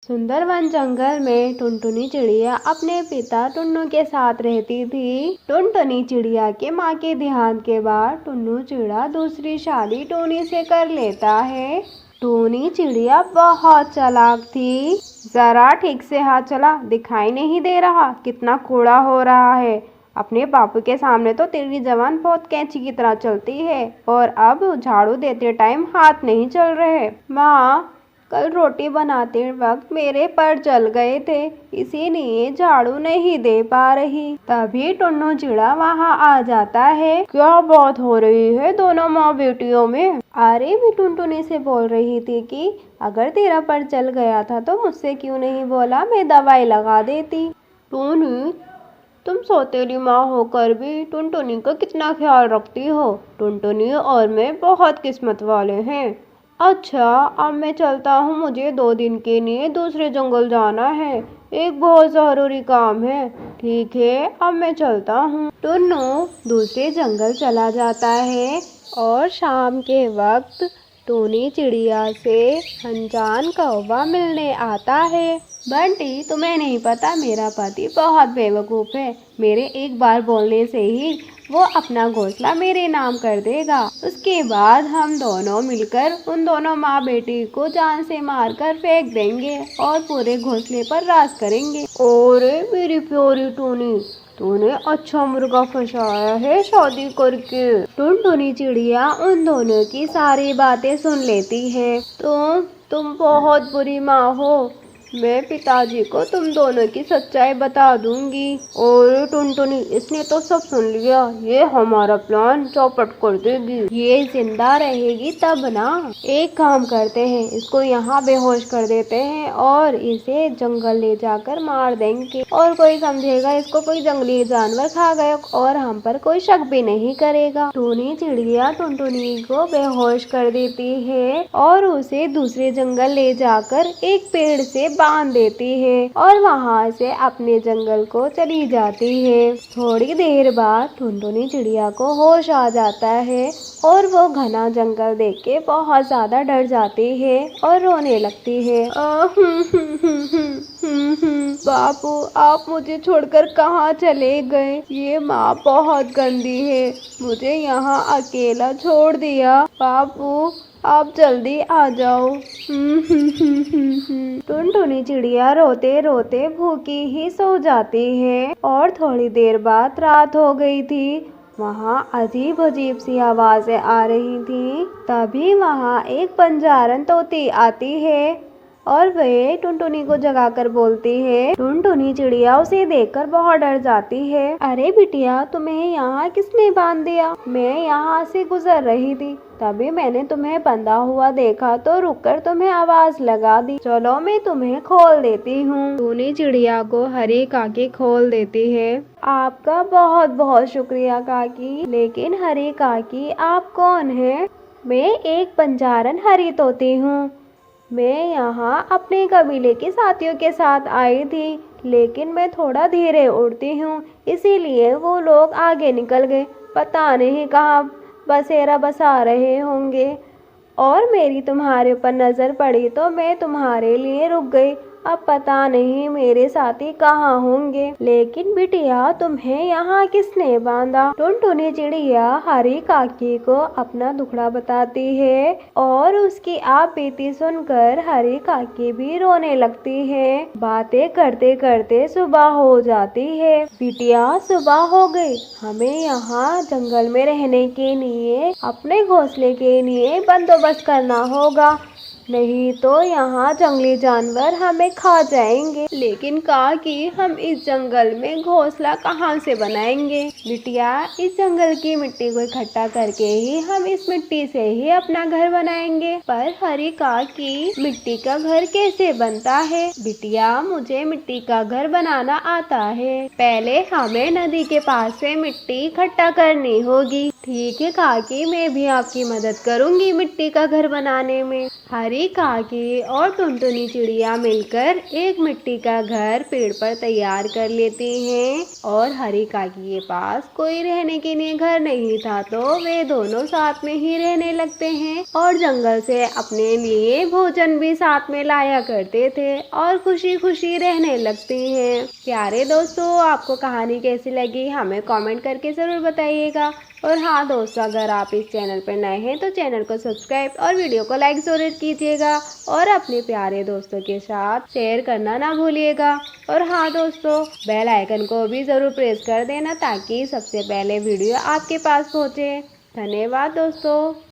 सुंदरवन जंगल में टुनटुनी चिड़िया अपने पिता टुन्नू के साथ रहती थी। टुनटुनी चिड़िया के माँ के देहांत के बाद टुन्नू चिड़ा दूसरी शादी टोनी से कर लेता है। टोनी चिड़िया बहुत चालाक थी। जरा ठीक से हाथ चला, दिखाई नहीं दे रहा कितना कूड़ा हो रहा है। अपने बापू के सामने तो तेरी जबान बहुत कैंची की तरह चलती है और अब झाड़ू देते टाइम हाथ नहीं चल रहे। माँ, कल रोटी बनाते वक्त मेरे पैर जल गए थे, इसीलिए झाड़ू नहीं दे पा रही। तभी टुन्नू चिड़ा वहाँ आ जाता है। क्या बात हो रही है दोनों माँ बेटियों में? अरे मैं टुनटुनी से बोल रही थी कि अगर तेरा पैर जल गया था तो मुझसे क्यों नहीं बोला, मैं दवाई लगा देती। टुनी, तुम सौतेली माँ होकर भी टुनटुनी का कितना ख्याल रखती हो। टुनटुनी और मैं बहुत किस्मत वाले हैं। अच्छा, अब मैं चलता हूँ, मुझे 2 दिन के लिए दूसरे जंगल जाना है, एक बहुत ज़रूरी काम है। ठीक है, अब मैं चलता हूँ। टुन्नू दूसरे जंगल चला जाता है और शाम के वक्त टोनी चिड़िया से अनजान कौवा मिलने आता है। बंटी, तुम्हें नहीं पता मेरा पति बहुत बेवकूफ़ है। मेरे एक बार बोलने से ही वो अपना घोंसला मेरे नाम कर देगा। उसके बाद हम दोनों मिलकर उन दोनों माँ बेटी को जान से मारकर फेंक देंगे और पूरे घोंसले पर राज करेंगे। और मेरी प्यारी टोनी, तूने अच्छा मुर्गा फंसाया है शादी करके। टुनटुनी चिड़िया उन दोनों की सारी बातें सुन लेती है। तुम बहुत बुरी माँ हो। मैं पिताजी को तुम दोनों की सच्चाई बता दूंगी। और टुनटुनी, इसने तो सब सुन लिया, ये हमारा प्लान चौपट कर देगी। ये जिंदा रहेगी तब ना। एक काम करते हैं, इसको यहाँ बेहोश कर देते हैं और इसे जंगल ले जाकर मार देंगे और कोई समझेगा इसको कोई जंगली जानवर खा गया और हम पर कोई शक भी नहीं करेगा। टोनी चिड़िया टुनटुनी को बेहोश कर देती है और उसे दूसरे जंगल ले जाकर एक पेड़ से बांध देती है और वहाँ से अपने जंगल को चली जाती है। थोड़ी देर बाद टुनटुनी चिड़िया को होश आ जाता है और वो घना जंगल देख के बहुत ज्यादा डर जाती है और रोने लगती है। बापू, आप मुझे छोड़कर कहाँ चले गए? ये माँ बहुत गंदी है, मुझे यहाँ अकेला छोड़ दिया। बापू, आप जल्दी आ जाओ। टुनटुनी चिड़िया रोते रोते भूखी ही सो जाती है और थोड़ी देर बाद रात हो गई थी। वहाँ अजीब अजीब सी आवाजें आ रही थी। तभी वहाँ एक बंजारन तोती आती है और वह टुनटुनी को जगाकर बोलती है। टुनटुनी चिड़िया उसे देखकर बहुत डर जाती है। अरे बिटिया, तुम्हें यहाँ किसने बांध दिया? मैं यहाँ से गुजर रही थी, तभी मैंने तुम्हें बंधा हुआ देखा तो रुककर तुम्हें आवाज लगा दी। चलो मैं तुम्हें खोल देती हूँ। टुनटुनी चिड़िया को हरी काकी खोल देती है। आपका बहुत बहुत शुक्रिया काकी। लेकिन हरी काकी, आप कौन है? मैं एक बंजारन हरी तोती हूँ। मैं यहाँ अपने कबीले के साथियों के साथ आई थी, लेकिन मैं थोड़ा धीरे उड़ती हूँ, इसीलिए वो लोग आगे निकल गए। पता नहीं कहाँ बसेरा बसा रहे होंगे और मेरी तुम्हारे ऊपर नज़र पड़ी तो मैं तुम्हारे लिए रुक गई। अब पता नहीं मेरे साथी कहाँ होंगे। लेकिन बिटिया, तुम्हें यहाँ किसने बांधा? टुनटुनी चिड़िया हरी काकी को अपना दुखड़ा बताती है और उसकी आप बीती सुनकर हरी काकी भी रोने लगती है। बातें करते करते सुबह हो जाती है। बिटिया, सुबह हो गई, हमें यहाँ जंगल में रहने के लिए अपने घोंसले के लिए बंदोबस्त करना होगा, नहीं तो यहाँ जंगली जानवर हमें खा जाएंगे। लेकिन काकी, हम इस जंगल में घोंसला कहाँ से बनाएंगे? बिटिया, इस जंगल की मिट्टी को इकट्ठा करके ही हम इस मिट्टी से ही अपना घर बनाएंगे। पर हरी काकी, मिट्टी का घर कैसे बनता है? बिटिया, मुझे मिट्टी का घर बनाना आता है। पहले हमें नदी के पास से मिट्टी इकट्ठा करनी होगी, ठीक है काकी, मैं भी आपकी मदद करूंगी मिट्टी का घर बनाने में। हरी काकी और टुनटुनी चिड़िया मिलकर एक मिट्टी का घर पेड़ पर तैयार कर लेती हैं। और हरी काकी के पास कोई रहने के लिए घर नहीं था, तो वे दोनों साथ में ही रहने लगते हैं और जंगल से अपने लिए भोजन भी साथ में लाया करते थे और खुशी खुशी रहने लगती हैं। प्यारे दोस्तों, आपको कहानी कैसी लगी हमें कमेंट करके ज़रूर बताइएगा। और हाँ दोस्तों, अगर आप इस चैनल पर नए हैं तो चैनल को सब्सक्राइब और वीडियो को लाइक ज़रूर कीजिएगा और अपने प्यारे दोस्तों के साथ शेयर करना ना भूलिएगा। और हाँ दोस्तों, बेल आइकन को भी ज़रूर प्रेस कर देना ताकि सबसे पहले वीडियो आपके पास पहुँचे। धन्यवाद दोस्तों।